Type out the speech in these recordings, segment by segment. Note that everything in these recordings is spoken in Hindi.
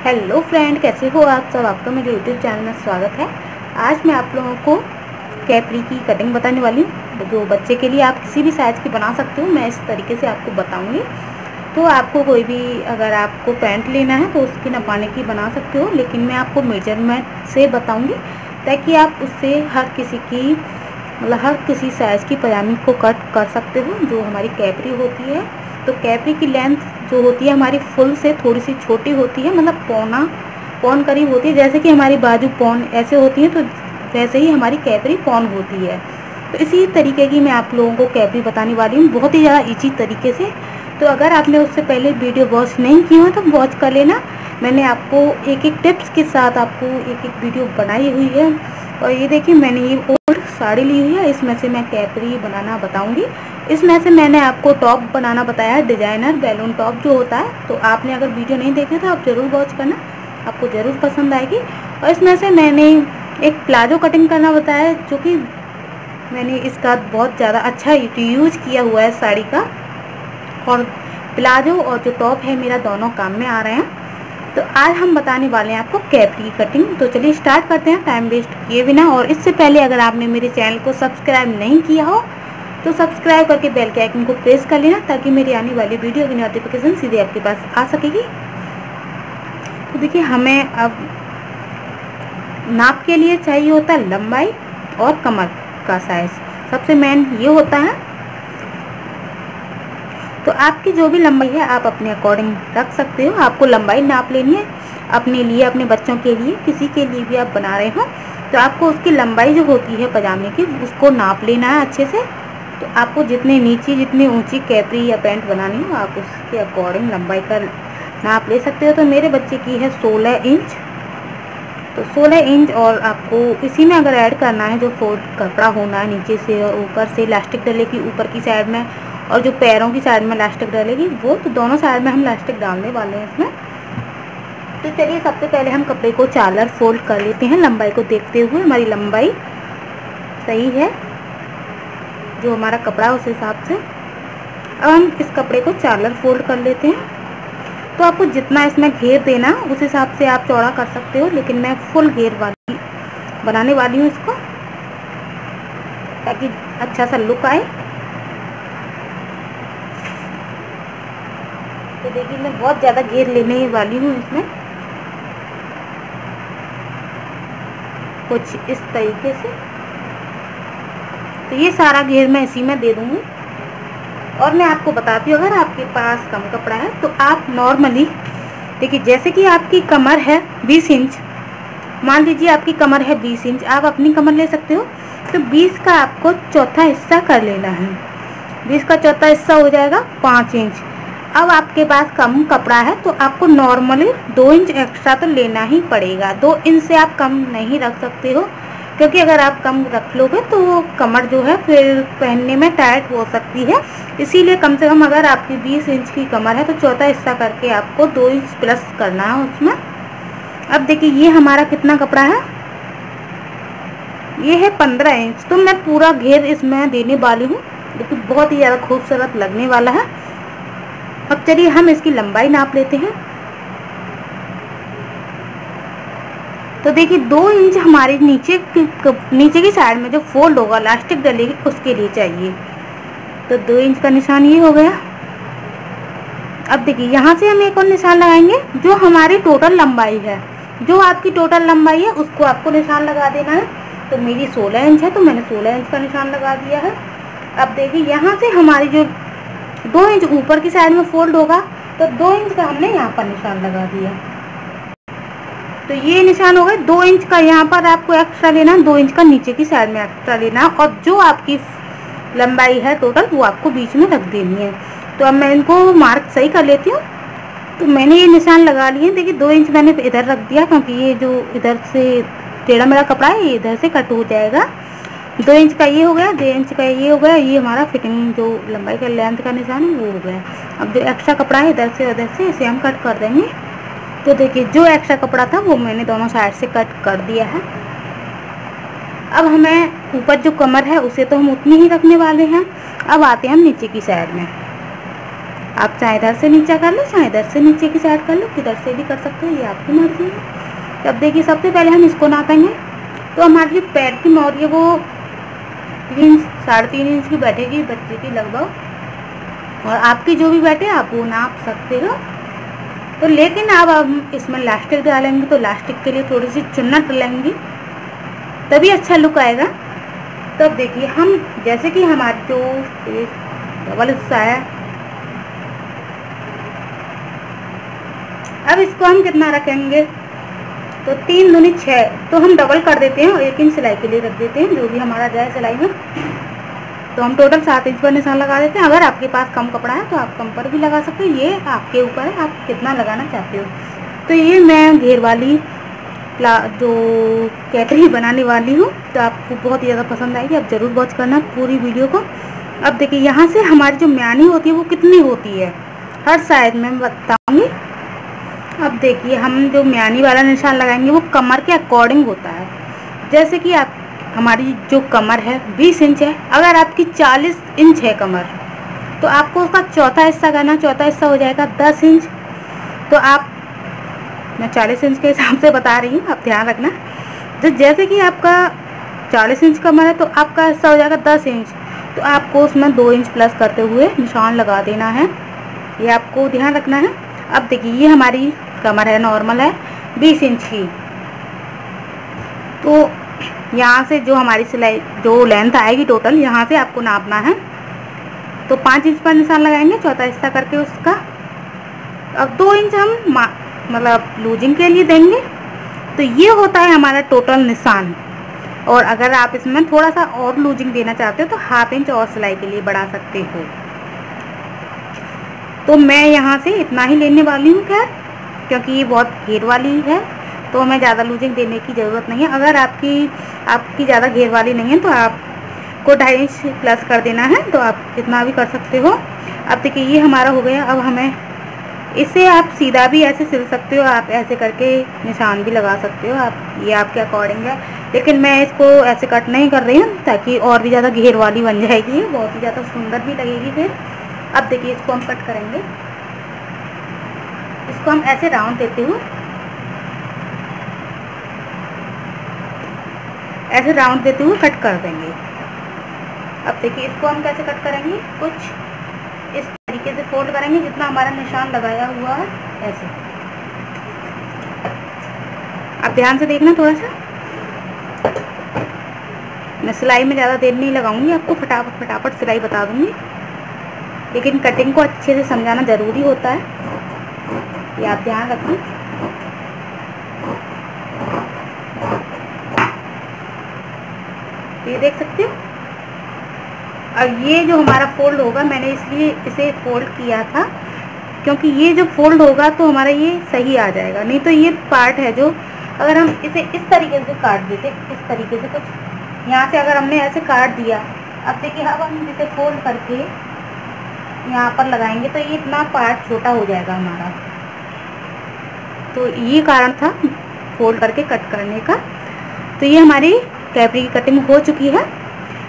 हेलो फ्रेंड, कैसे हो आप सब। आपका मेरे यूट्यूब चैनल में स्वागत है। आज मैं आप लोगों को कैपरी की कटिंग बताने वाली हूँ, जो बच्चे के लिए आप किसी भी साइज़ की बना सकते हो। मैं इस तरीके से आपको बताऊँगी। तो आपको कोई भी अगर आपको पैंट लेना है तो उसकी नपाने की बना सकते हो, लेकिन मैं आपको मेजरमेंट से बताऊँगी ताकि आप उससे हर किसी साइज़ की पजामी को कट कर सकते हो। जो हमारी कैपरी होती है, तो कैपरी की लेंथ जो होती है हमारी फुल से थोड़ी सी छोटी होती है, मतलब पौन करीब होती है। जैसे कि हमारी बाजू पौन ऐसे होती है, तो वैसे ही हमारी कैपरी पौन होती है। तो इसी तरीके की मैं आप लोगों को कैपरी बताने वाली हूँ, बहुत ही ज़्यादा ईजी तरीके से। तो अगर आपने उससे पहले वीडियो वॉच नहीं की हो तो वॉच कर लेना। मैंने आपको एक एक टिप्स के साथ आपको एक एक वीडियो बनाई हुई है। और ये देखिए, मैंने ये ओल्ड साड़ी ली हुई है, इसमें से मैं कैपरी बनाना बताऊंगी। इसमें से मैंने आपको टॉप बनाना बताया है, डिजाइनर बैलून टॉप जो होता है। तो आपने अगर वीडियो नहीं देखे तो आप ज़रूर वॉच करना, आपको ज़रूर पसंद आएगी। और इसमें से मैंने एक प्लाजो कटिंग करना बताया है, जो कि मैंने इसका बहुत ज़्यादा अच्छा यूज़ किया हुआ है साड़ी का। और प्लाजो और जो टॉप है मेरा दोनों काम में आ रहे हैं। तो आज हम बताने वाले हैं आपको कैपरी की कटिंग। तो चलिए स्टार्ट करते हैं टाइम वेस्ट किए बिना। और इससे पहले अगर आपने मेरे चैनल को सब्सक्राइब नहीं किया हो तो सब्सक्राइब करके बेल के आइकन को प्रेस कर लेना, ताकि मेरी आने वाली वीडियो की नोटिफिकेशन सीधे आपके पास आ सकेगी। तो देखिए, हमें अब नाप के लिए चाहिए होता है लंबाई और कमर का साइज, सबसे मेन ये होता है। तो आपकी जो भी लंबाई है आप अपने अकॉर्डिंग रख सकते हो। आपको लंबाई नाप लेनी है अपने लिए, अपने बच्चों के लिए, किसी के लिए भी आप बना रहे हो तो आपको उसकी लंबाई जो होती है पजामे की, उसको नाप लेना है अच्छे से। तो आपको जितनी ऊंची कैपरी या पैंट बनानी हो आप उसके अकॉर्डिंग लंबाई का नाप ले सकते हो। तो मेरे बच्चे की है 16 इंच, तो 16 इंच। और आपको इसी में अगर ऐड करना है जो फोल्ड कपड़ा होना है नीचे से और ऊपर से इलास्टिक डलेगी ऊपर की साइड में, और जो पैरों की साइड में इलास्टिक डलेगी वो, तो दोनों साइड में हम इलास्टिक डालने वाले हैं इसमें। तो चलिए सबसे पहले हम कपड़े को 4 फोल्ड कर लेते हैं, लंबाई को देखते हुए। हमारी लंबाई सही है जो हमारा कपड़ा उस हिसाब से। अब हम इस कपड़े को 4 फोल्ड कर लेते हैं। तो आपको जितना इसमें घेर देना उस हिसाब से आप चौड़ा कर सकते हो, लेकिन मैं फुल घेर वाली बनाने वाली हूँ इसको, ताकि अच्छा सा लुक आए। तो देखिए, मैं बहुत ज़्यादा घेर लेने वाली हूँ इसमें, कुछ इस तरीके से। तो ये सारा घेर मैं इसी में दे दूँगी। और मैं आपको बताती हूँ, अगर आपके पास कम कपड़ा है तो आप नॉर्मली देखिए, जैसे कि आपकी कमर है 20 इंच, मान लीजिए आपकी कमर है 20 इंच, आप अपनी कमर ले सकते हो। तो 20 का आपको चौथा हिस्सा कर लेना है। 20 का चौथा हिस्सा हो जाएगा 5 इंच। अब आपके पास कम कपड़ा है तो आपको नॉर्मली 2 इंच एक्स्ट्रा तो लेना ही पड़ेगा। 2 इंच से आप कम नहीं रख सकते हो, क्योंकि अगर आप कम रख लोगे तो वो कमर जो है फिर पहनने में टाइट हो सकती है। इसीलिए कम से कम अगर आपकी 20 इंच की कमर है तो चौथा हिस्सा करके आपको 2 इंच प्लस करना है उसमें। अब देखिए, ये हमारा कितना कपड़ा है, ये है 15 इंच। तो मैं पूरा घेर इसमें देने वाली हूँ, जो कि बहुत ही ज़्यादा खूबसूरत लगने वाला है। अब चलिए हम इसकी लंबाई नाप लेते हैं। तो देखिए, 2 इंच हमारे नीचे की साइड में जो फोल्ड होगा इलास्टिक डलेगी उसके लिए चाहिए। तो 2 इंच का निशान ये हो गया। अब देखिए, यहाँ से हम एक और निशान लगाएंगे जो हमारी टोटल लंबाई है। जो आपकी टोटल लंबाई है उसको आपको निशान लगा देना है। तो मेरी 16 इंच है तो मैंने 16 इंच का निशान लगा दिया है। अब देखिए, यहाँ से हमारी जो 2 इंच ऊपर की साइड में फोल्ड होगा, तो 2 इंच का हमने यहाँ पर निशान लगा दिया। तो ये निशान हो गए 2 इंच का। यहाँ पर आपको एक्स्ट्रा लेना है, 2 इंच का नीचे की साइड में एक्स्ट्रा लेना है, और जो आपकी लंबाई है टोटल वो आपको बीच में रख देनी है। तो अब मैं इनको मार्क सही कर लेती हूँ। तो मैंने ये निशान लगा लिए। देखिए, 2 इंच मैंने इधर रख दिया, क्योंकि ये जो इधर से टेढ़ा मेरा कपड़ा है ये इधर से कट हो जाएगा। 2 इंच का ये हो गया, 2 इंच का ये हो गया। ये हमारा फिटिंग जो लंबाई का लेंथ का निशान है वो हो गया। अब जो एक्स्ट्रा कपड़ा है इधर से उधर से इसे हम कट कर देंगे। तो देखिए, जो एक्स्ट्रा कपड़ा था वो मैंने दोनों साइड से कट कर दिया है। अब हमें ऊपर जो कमर है उसे तो हम उतनी ही रखने वाले हैं। अब आते हैं हम नीचे की साइड में। आप चाहे इधर से नीचा कर लो, चाहे इधर से नीचे की साइड कर लो, किधर से भी कर सकते हो, ये आपकी मर्जी है। अब देखिए सबसे पहले हम इसको नापेंगे। तो हमारी जो पैर की मोहर है वो 3-3.5 इंच की बैठेगी बच्चे की लगभग, और आपकी जो भी बैठे आप वो नाप सकते हो। तो लेकिन अब हम इसमें लास्टिक डालेंगे तो लास्टिक के लिए थोड़ी सी चुन्नट लेंगी, तभी अच्छा लुक आएगा। तो अब देखिए हम जैसे कि हमारी जो डबल हिस्सा है, अब इसको हम कितना रखेंगे, तो 3 दूनी 6, तो हम डबल कर देते हैं और 1 इंच सिलाई के लिए रख देते हैं, जो भी हमारा जाए सिलाई में। तो हम टोटल 7 इंच पर निशान लगा देते हैं। अगर आपके पास कम कपड़ा है तो आप कम पर भी लगा सकते हो, ये आपके ऊपर है आप कितना लगाना चाहते हो। तो ये मैं घेर वाली जो कैपरी बनाने वाली हूँ, तो आपको बहुत ही ज़्यादा पसंद आएगी, आप ज़रूर वॉच करना पूरी वीडियो को। अब देखिए यहाँ से हमारी जो म्यानी होती है वो कितनी होती है हर साइड में बताऊँगी। अब देखिए हम जो म्यानी वाला निशान लगाएंगे वो कमर के अकॉर्डिंग होता है। जैसे कि आप हमारी जो कमर है 20 इंच है, अगर आपकी 40 इंच है कमर, तो आपको उसका चौथा हिस्सा करना, चौथा हिस्सा हो जाएगा 10 इंच। तो आप, मैं 40 इंच के हिसाब से बता रही हूँ, आप ध्यान रखना। तो जैसे कि आपका 40 इंच कमर है तो आपका हिस्सा हो जाएगा 10 इंच, तो आपको उसमें 2 इंच प्लस करते हुए निशान लगा देना है, ये आपको ध्यान रखना है। अब देखिए ये हमारी कमर है, नॉर्मल है 20 इंच की, तो यहाँ से जो हमारी सिलाई जो लेंथ आएगी टोटल, यहाँ से आपको नापना है। तो 5 इंच पर निशान लगाएंगे चौथा हिस्सा करके उसका। अब 2 इंच हम मतलब लूजिंग के लिए देंगे। तो ये होता है हमारा टोटल निशान, और अगर आप इसमें थोड़ा सा और लूजिंग देना चाहते हो तो 1/2 इंच और सिलाई के लिए बढ़ा सकते हो। तो मैं यहाँ से इतना ही लेने वाली हूँ खैर, क्योंकि ये बहुत घेर वाली है तो हमें ज़्यादा लूजिंग देने की ज़रूरत नहीं है। अगर आपकी ज़्यादा घेर वाली नहीं है तो आपको 2.5 इंच प्लस कर देना है, तो आप कितना भी कर सकते हो। अब देखिए ये हमारा हो गया। अब हमें इसे आप सीधा भी ऐसे सिल सकते हो, आप ऐसे करके निशान भी लगा सकते हो, आप ये आपके अकॉर्डिंग है। लेकिन मैं इसको ऐसे कट नहीं कर रही हूँ ताकि और भी ज़्यादा घेर वाली बन जाएगी, बहुत ही ज़्यादा सुंदर भी लगेगी फिर। अब देखिए इसको हम कट करेंगे, इसको हम ऐसे राउंड देते हुए, ऐसे राउंड देते हुए कट कर देंगे। अब देखिए इसको हम कैसे कट करेंगे, कुछ इस तरीके से फोल्ड करेंगे जितना हमारा निशान लगाया हुआ है, ऐसे। अब ध्यान से देखना थोड़ा सा, मैं सिलाई में ज़्यादा देर नहीं लगाऊंगी, आपको फटाफट सिलाई बता दूंगी, लेकिन कटिंग को अच्छे से समझाना ज़रूरी होता है, ये आप ध्यान रखें। ये देख सकते हो। अब ये जो हमारा फोल्ड होगा, मैंने इसलिए इसे फोल्ड किया था क्योंकि ये जो फोल्ड होगा तो हमारा ये सही आ जाएगा। नहीं तो ये पार्ट है जो, अगर हम इसे इस तरीके से काट देते, इस तरीके से कुछ यहाँ से अगर हमने ऐसे काट दिया, अब देखिए अब हम इसे फोल्ड करके यहाँ पर लगाएंगे तो ये इतना पार्ट छोटा हो जाएगा हमारा। तो ये कारण था फोल्ड करके कट करने का। तो ये हमारी कैपरी की कटिंग हो चुकी है।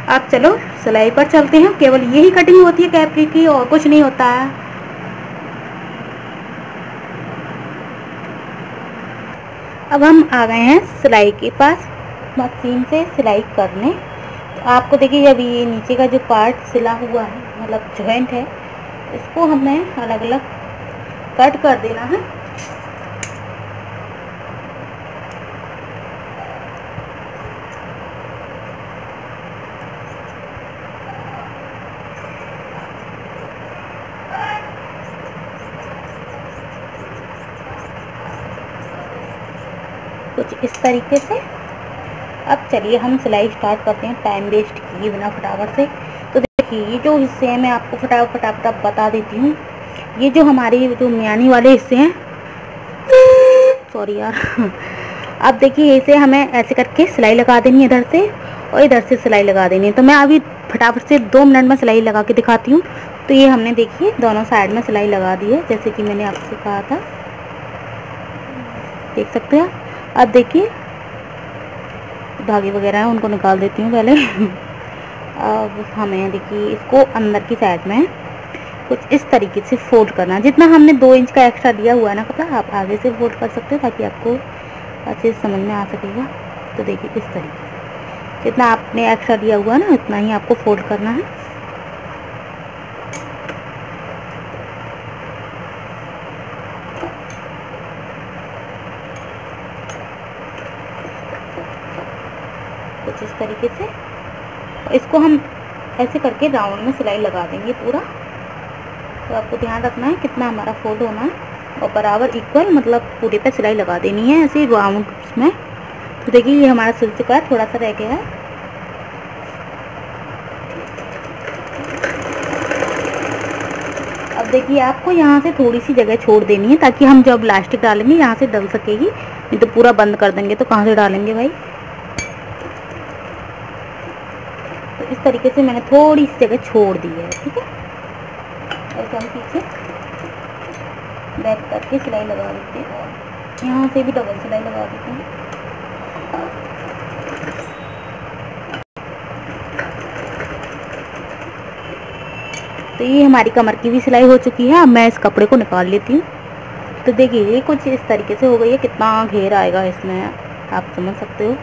अब चलो सिलाई पर चलते हैं। केवल यही कटिंग होती है कैपरी की, और कुछ नहीं होता है। अब हम आ गए हैं सिलाई के पास, मशीन से सिलाई करने। तो आपको देखिए अभी ये नीचे का जो पार्ट सिला हुआ है, मतलब जॉइंट है, इसको हमें अलग अलग कट कर देना है। कुछ इस तरीके से। अब चलिए हम सिलाई स्टार्ट करते हैं, टाइम वेस्ट किए बिना फटाफट से। तो देखिए ये जो हिस्से हैं मैं आपको फटाफट बता देती हूँ। ये जो हमारी जो म्यानी वाले हिस्से हैं, सॉरी यार, अब देखिए इसे हमें ऐसे करके सिलाई लगा देनी है, इधर से और इधर से सिलाई लगा देनी है। तो मैं अभी फटाफट से 2 मिनट में सिलाई लगा के दिखाती हूँ। तो ये हमने देखिए दोनों साइड में सिलाई लगा दी है, जैसे कि मैंने आपसे कहा था, देख सकते हैं। अब देखिए धागे वगैरह हैं उनको निकाल देती हूँ पहले। अब हमें देखिए इसको अंदर की साइड में कुछ इस तरीके से फोल्ड करना। जितना हमने 2 इंच का एक्स्ट्रा लिया हुआ है ना कपड़ा, आप आगे से फोल्ड कर सकते हो ताकि आपको अच्छे से समझ में आ सकेगा। तो देखिए इस तरीके से जितना आपने एक्स्ट्रा लिया हुआ है ना उतना ही आपको फोल्ड करना है। कुछ इस तरीके से इसको हम ऐसे करके राउंड में सिलाई लगा देंगे पूरा। तो आपको ध्यान रखना है कितना हमारा फोल्ड होना है और बराबर इक्वल मतलब पूरे पे सिलाई लगा देनी है ऐसे राउंड में। तो देखिए ये हमारा सिल चुका है, थोड़ा सा रह गया है। अब देखिए आपको यहाँ से थोड़ी सी जगह छोड़ देनी है ताकि हम जब इलास्टिक डालेंगे यहाँ से डल सकेगी, नहीं तो पूरा बंद कर देंगे तो कहाँ से डालेंगे भाई। तो इस तरीके से मैंने थोड़ी सी जगह छोड़ दी है, ठीक है। ऐसे हम पीछे बैक करके सिलाई लगा देते हैं और यहाँ से भी डबल सिलाई लगा देते हैं। तो ये हमारी कमर की भी सिलाई हो चुकी है। अब मैं इस कपड़े को निकाल लेती हूँ। तो देखिए ये कुछ इस तरीके से हो गई है। कितना घेर आएगा इसमें आप समझ सकते हो।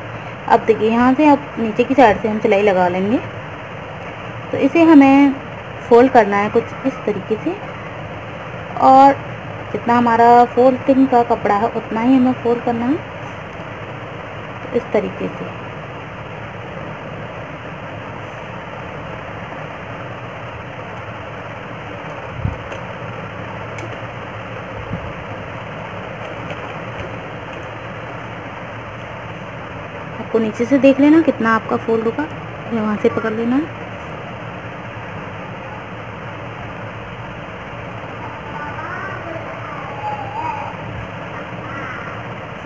अब देखिए यहाँ से अब नीचे की साइड से हम सिलाई लगा लेंगे। तो इसे हमें फोल्ड करना है कुछ इस तरीके से और जितना हमारा फोल्डिंग का कपड़ा है उतना ही हमें फोल्ड करना है। तो इस तरीके से आपको नीचे से देख लेना कितना आपका फोल्ड होगा, वहाँ से पकड़ लेना है।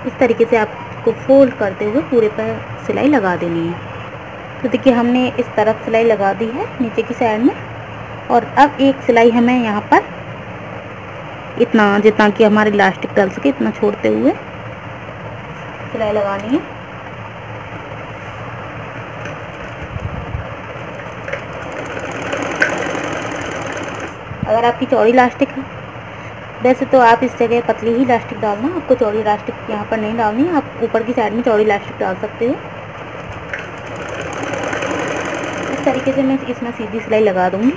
इस तरीके से आपको फोल्ड करते हुए पूरे पर सिलाई लगा देनी है। तो देखिए हमने इस तरफ सिलाई लगा दी है नीचे की साइड में और अब एक सिलाई हमें यहाँ पर इतना जितना कि हमारी इलास्टिक डल सके इतना छोड़ते हुए सिलाई लगानी है। अगर आपकी चौड़ी इलास्टिक है, वैसे तो आप इस जगह पतली ही इलास्टिक डालना, आपको चौड़ी इलास्टिक यहाँ पर नहीं डालनी, आप ऊपर की साइड में चौड़ी इलास्टिक डाल सकते हो। इस तरीके से मैं इसमें सीधी सिलाई लगा दूँगी।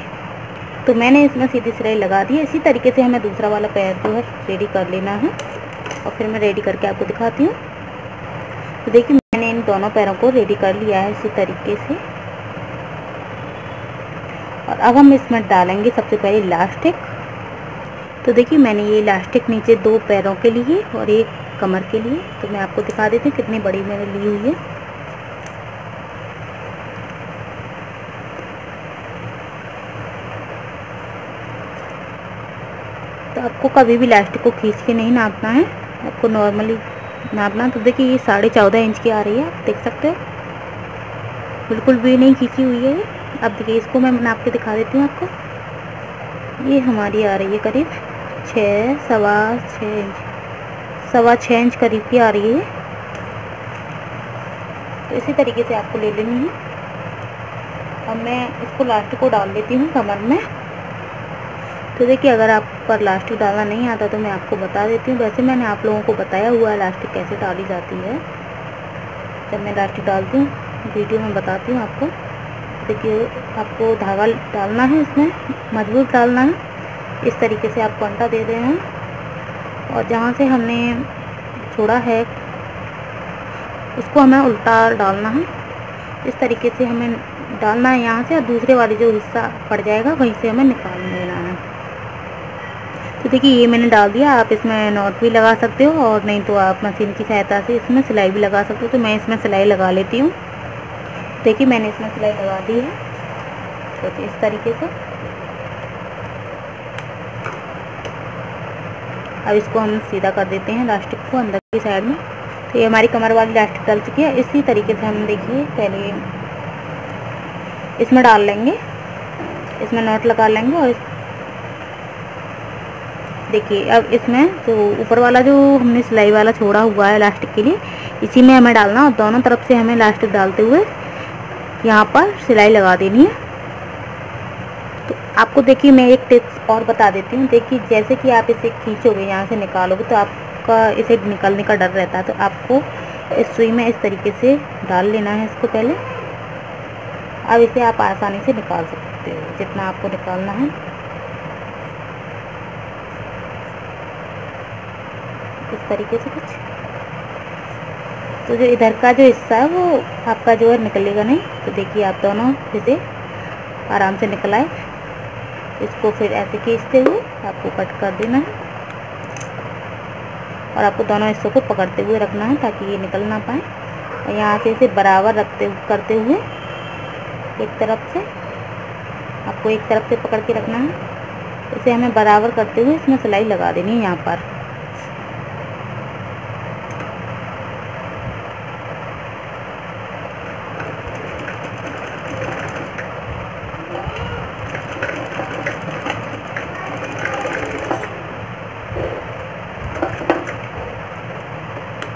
तो मैंने इसमें सीधी सिलाई लगा दी है। इसी तरीके से हमें दूसरा वाला पैर जो है रेडी कर लेना है और फिर मैं रेडी करके आपको दिखाती हूँ। तो देखिए मैंने इन दोनों पैरों को रेडी कर लिया है इसी तरीके से। और अब हम इसमें डालेंगे सबसे पहले इलास्टिक। तो देखिए मैंने ये इलास्टिक नीचे 2 पैरों के लिए और एक कमर के लिए, तो मैं आपको दिखा देती हूँ कितनी बड़ी मैंने ली हुई है। तो आपको कभी भी इलास्टिक को खींच के नहीं नापना है, आपको नॉर्मली नापना। तो देखिए ये 14.5 इंच की आ रही है, आप देख सकते हो, बिल्कुल भी नहीं खींची हुई है। अब देखिए इसको मैं नाप के दिखा देती हूँ आपको। ये हमारी आ रही है करीब 6.25 इंच करीब की आ रही है। तो इसी तरीके से आपको ले लेनी है। अब मैं इसको इलास्टिक को डाल देती हूँ कमर में। तो देखिए अगर आप पर इलास्टिक डालना नहीं आता तो मैं आपको बता देती हूँ। वैसे मैंने आप लोगों को बताया हुआ इलास्टिक कैसे डाली जाती है। जब मैं इलास्टिक डालती हूँ वीडियो में बताती हूँ आपको। देखिए आपको धागा डालना है, इसमें मजबूत डालना है। इस तरीके से आप कंटा दे रहे हैं और जहाँ से हमने छोड़ा है उसको हमें उल्टा डालना है। इस तरीके से हमें डालना है यहाँ से, और दूसरे वाली जो हिस्सा पड़ जाएगा वहीं से हमें निकाल लेना है। तो देखिए ये मैंने डाल दिया। आप इसमें नॉट भी लगा सकते हो और नहीं तो आप मशीन की सहायता से इसमें सिलाई भी लगा सकते हो। तो मैं इसमें सिलाई लगा लेती हूँ। देखिए मैंने इसमें सिलाई लगा दी है। तो इस तरीके से अब इसको हम सीधा कर देते हैं इलास्टिक को अंदर की साइड में। तो ये हमारी कमर वाली इलास्टिक डल चुकी है। इसी तरीके से हम देखिए पहले इसमें डाल लेंगे, इसमें नॉट लगा लेंगे। और देखिए अब इसमें जो ऊपर वाला जो हमने सिलाई वाला छोड़ा हुआ है इलास्टिक के लिए, इसी में हमें डालना और दोनों तरफ से हमें इलास्टिक डालते हुए यहाँ पर सिलाई लगा देनी है। तो आपको देखिए मैं एक टिप्स और बता देती हूँ। देखिए जैसे कि आप इसे खींचोगे, यहाँ से निकालोगे तो आपका इसे निकलने का डर रहता है, तो आपको इस सुई में इस तरीके से डाल लेना है इसको पहले। अब इसे आप आसानी से निकाल सकते हो जितना आपको निकालना है। इस तरीके से कुछ, तो जो इधर का जो हिस्सा है वो आपका जो है निकलेगा नहीं। तो देखिए आप दोनों इसे आराम से निकल आए। इसको फिर ऐसे खींचते हुए आपको कट कर देना है और आपको दोनों हिस्सों को पकड़ते हुए रखना है ताकि ये निकल ना पाए। और यहाँ से इसे बराबर करते हुए एक तरफ से आपको एक तरफ से पकड़ के रखना है। इसे हमें बराबर करते हुए इसमें सिलाई लगा देनी है यहाँ पर।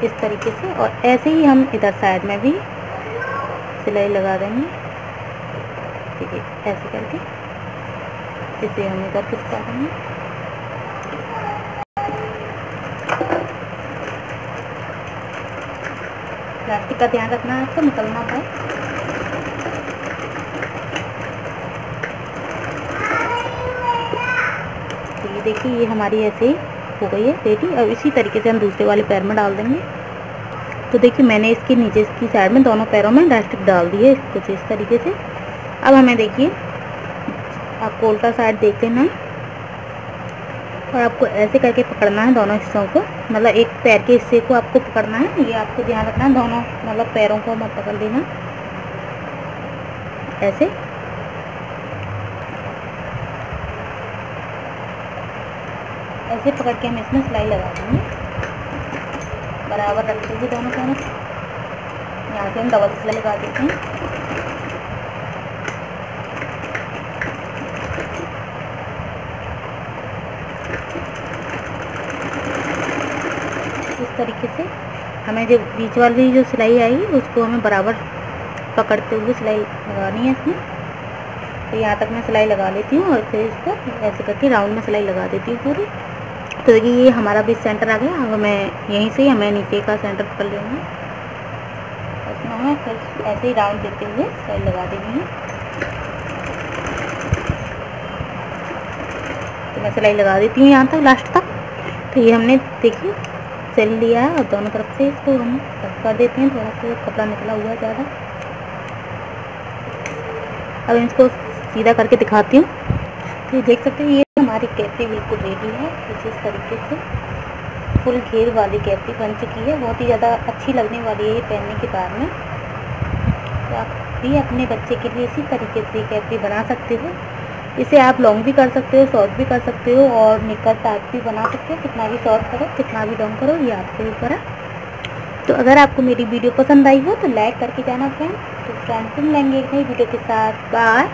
इस तरीके से, और ऐसे ही हम इधर साइड में भी सिलाई लगा देंगे। ठीक है, ऐसे करके इसे हम इधर खिसका देंगे। प्लास्टिक का ध्यान रखना है आपको, निकल ना पाए। तो ये देखिए ये हमारी ऐसे ही हो गई है रेडी। अब इसी तरीके से हम दूसरे वाले पैर में डाल देंगे। तो देखिए मैंने इसके नीचे की साइड में दोनों पैरों में इलास्टिक डाल दी है कुछ इस तरीके से। अब हमें देखिए आपको उल्टा साइड देख लेना है और आपको ऐसे करके पकड़ना है दोनों हिस्सों को, मतलब एक पैर के हिस्से को आपको पकड़ना है। ये आपको ध्यान रखना है, दोनों मतलब पैरों को मत पकड़ लेना। ऐसे ऐसे पकड़ के हम इसमें सिलाई लगा देंगे बराबर रखते हुए दोनों पैरों। यहाँ से हम डबल सिलाई लगा देते हैं। इस तरीके से हमें जो बीच वाली जो सिलाई आई उसको हमें बराबर पकड़ते हुए सिलाई लगानी है इसमें। तो यहाँ तक मैं सिलाई लगा लेती हूँ और फिर इसको ऐसे करके राउंड में सिलाई लगा देती हूँ पूरी। तो देखिए ये हमारा भी सेंटर आ गया। अब मैं यहीं से हमें नीचे का सेंटर पकड़ लेना है, इसमें हमें फिर ऐसे ही राउंड देते हुए सिलाई लगा देनी है। तो मैं सिलाई लगा देती हूँ यहाँ तक, लास्ट तक। तो ये हमने देखिए सिल लिया है और दोनों तरफ से इसको हम कट कर देते हैं। थोड़ा सा कपड़ा निकला हुआ है ज़्यादा। अब इसको सीधा करके दिखाती हूँ। तो ये देख सकते हैं ये हमारी कैपरी बिल्कुल रेडी है। कुछ इस तरीके से फुल घेर वाली कैपरी बन चुकी है। बहुत ही ज़्यादा अच्छी लगने वाली है ये पहनने के बाद में। तो आप भी अपने बच्चे के लिए इसी तरीके से कैपरी बना सकते हो। इसे आप लॉन्ग भी कर सकते हो, शॉर्ट भी कर सकते हो और निकर टाइप भी बना सकते हो। कितना भी शॉर्ट करो, कितना भी लॉन्ग करो, ये आपके ऊपर है। तो अगर आपको मेरी वीडियो पसंद आई हो तो लाइक करके जाना फ्रेंड। तो फ्रेंड फिर मिलेंगे एक नई वीडियो के साथ। बाय।